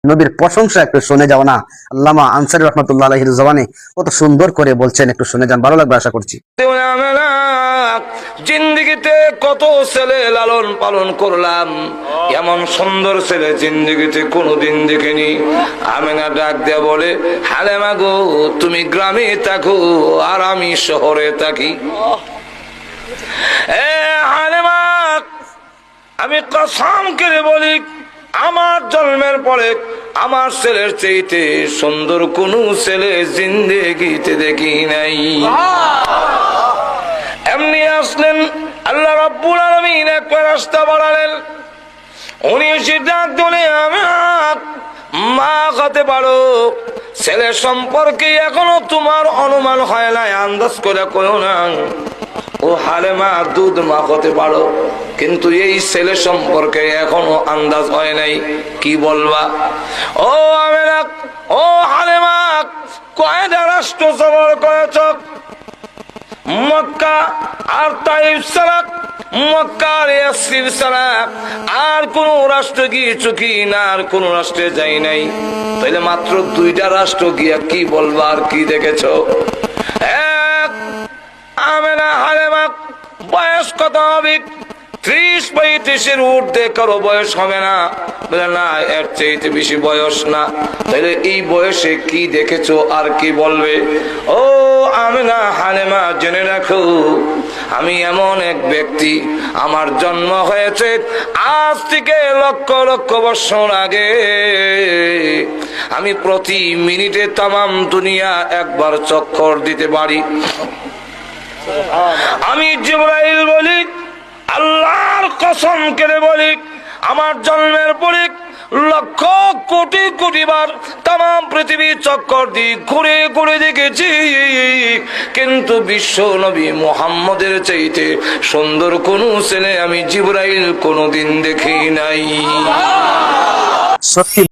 নবীর প্রশংসা একটু শুনে যাও না। আল্লামা আনসারী রহমাতুল্লাহ আলাইহির জবানে কত সুন্দর করে বলছেন, একটু শুনে যান, ভালো লাগবে আশা করছি। জিন্দিগিতে কত ছেলে লালন পালন করলাম, এমন সুন্দর ছেলে জিন্দিগিতে কোনোদিন দেখিনি। আমেনা ডাক দেয়া বলে, হালেমা গো, তুমি গ্রামে থাকো আর আমি শহরে থাকি। হালেমা, আমি কসম করে বলি, আমার জন্মের পরে আমার ছেলের চাইতে সুন্দর কোন ছেলে জিন্দেগিতে দেখি নাই। এমনি আসলেন আল্লাহ রাব্বুল আলামিন, একবার রাস্তা বাড়ালেন। উনি এসে ডাক দিলে, আমার মা হতে পারো, ছেলে সম্পর্কে এখনো তোমার অনুমান হয় নাই, আন্দাজ করে কইও না। ও হালেমা, দুধ মা হতে পারো, কিন্তু এই ছেলে সম্পর্কে এখনো আন্দাজ হয় নাই, কি বলবা? ও আমেনা, ও হালেমা, কয়টা রাষ্ট্র সফর করেছ? মক্কা আর তাইফ ছাড়া, মক্কা আর ইয়াসরিব ছাড়া আর কোন রাষ্ট্র গিয়েছো কি না? আর কোন রাষ্ট্রে যাই নাই। তাইলে মাত্র 2টা রাষ্ট্র গিয়া কি বলবা আর কি দেখেছো? আমেনা, হালেমা, বয়স কত হবে? 30-35-এর ঊর্ধ্বে কারো বয়স হবে না। বলে না, এর চাইতে বেশি বয়স না। তাহলে এই বয়সে কি দেখেছো আর কি বলবে? ও আমেনা, হালেমা, জেনে রাখো, আমি এমন এক ব্যক্তি, আমার জন্ম হয়েছে আজ থেকে লক্ষ লক্ষ বছর আগে। আমি প্রতি মিনিটে তামাম দুনিয়া একবার চক্কর দিতে পারি। আমি জিবরাইল বলি, আল্লাহর কসম করে বলি, আমার জন্মের পরে লক্ষ কোটি কোটি বার তাম পৃথিবী চক্কর দিয়ে ঘুরে ঘুরে দেখেছি, কিন্তু বিশ্ব নবী মুহাম্মদের চাইতে সুন্দর কোন ছেলে আমি জিবরাইল কোনদিন দেখি নাই। সত্যি